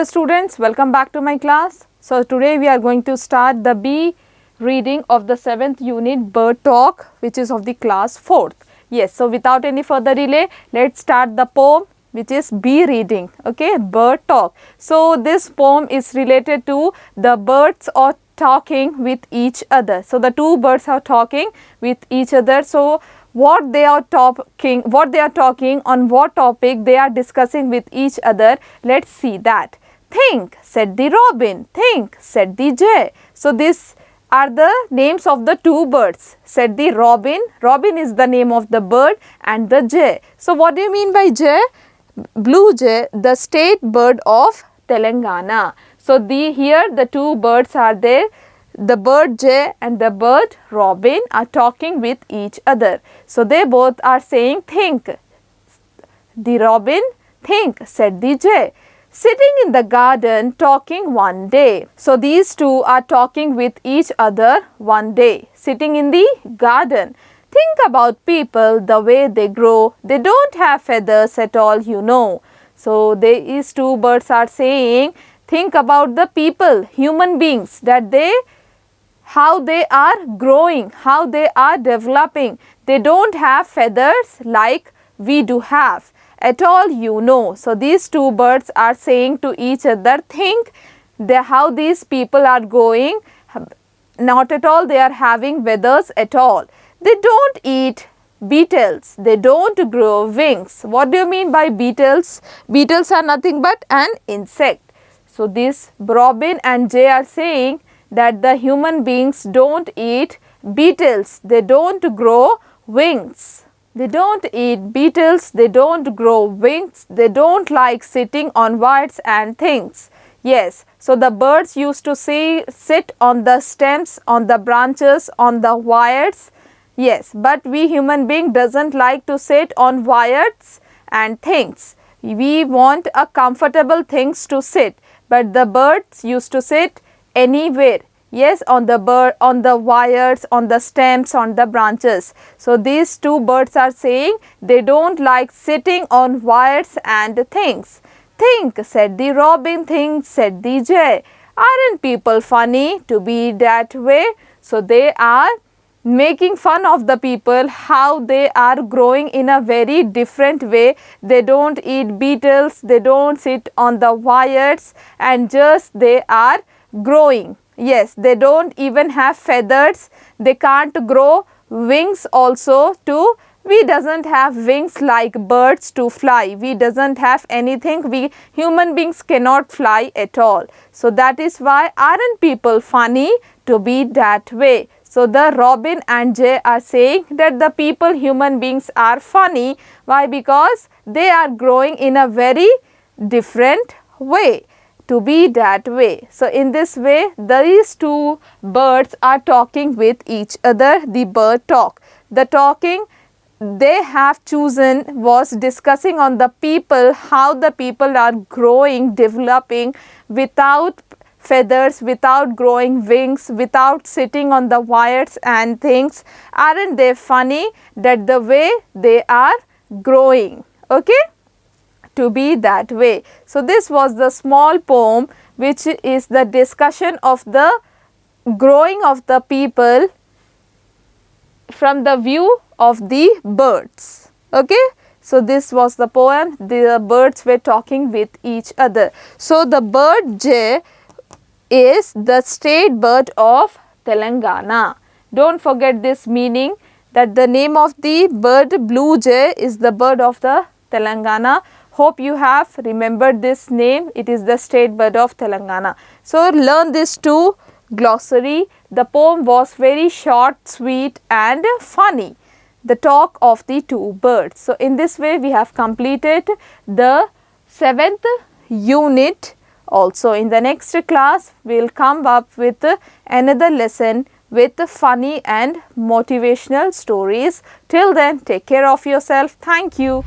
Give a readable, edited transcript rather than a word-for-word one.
Hello students, welcome back to my class. So today we are going to start the B reading of the 7th unit Bird Talk, which is of the class 4th. Yes, so without any further delay, let's start the poem, which is B reading, okay, Bird Talk. So this poem is related to the birds or talking with each other. So the two birds are talking with each other. So what they are talking, on what topic they are discussing with each other, let's see that. Think, said the robin. Think, said the jay. So these are the names of the two birds, said the robin. Robin is the name of the bird, and the jay. So what do you mean by jay? Blue jay, the state bird of Telangana. So here the two birds are there. The bird jay and the bird robin are talking with each other. So they both are saying think. The robin, think, said the jay. Sitting in the garden talking one day. So these two are talking with each other one day. Sitting in the garden. Think about people, the way they grow. They don't have feathers at all, you know. So these two birds are saying, think about the people, human beings, that how they are growing, how they are developing. They don't have feathers like we do have at all, you know. So these two birds are saying to each other, think how these people are going. Not at all they are having feathers at all. They don't eat beetles. They don't grow wings. What do you mean by beetles? Beetles are nothing but an insect. So this robin and jay are saying that the human beings don't eat beetles. They don't grow wings. They don't eat beetles. They don't grow wings. They don't like sitting on wires and things. Yes, so the birds used to sit on the stems, on the branches, on the wires. Yes, but we human being doesn't like to sit on wires and things. We want a comfortable things to sit, but the birds used to sit anywhere. Yes, on the wires, on the stems, on the branches. So these two birds are saying they don't like sitting on wires and things. Think, said the robin. Think, said the jay. Aren't people funny to be that way? So they are making fun of the people, how they are growing in a very different way. They don't eat beetles, they don't sit on the wires, and just they are growing. Yes, they don't even have feathers. They can't grow wings also too. We doesn't have wings like birds to fly. We doesn't have anything. We human beings cannot fly at all. So that is why aren't people funny to be that way? So the robin and jay are saying that the people, human beings are funny. Why? Because they are growing in a very different way. To be that way. So in this way, these two birds are talking with each other, the bird talk. The talking they have chosen was discussing on the people, how the people are growing, developing without feathers, without growing wings, without sitting on the wires and things. Aren't they funny that the way they are growing? Okay? To be that way. So this was the small poem which is the discussion of the growing of the people from the view of the birds. Okay. So this was the poem. The birds were talking with each other. So the bird jay is the state bird of Telangana. Don't forget this meaning, that the name of the bird blue jay is the bird of the Telangana. Hope you have remembered this name. It is the state bird of Telangana. So learn this too. Glossary. The poem was very short, sweet and funny. The talk of the two birds. So in this way we have completed the 7th unit. Also in the next class we will come up with another lesson with funny and motivational stories. Till then, take care of yourself. Thank you.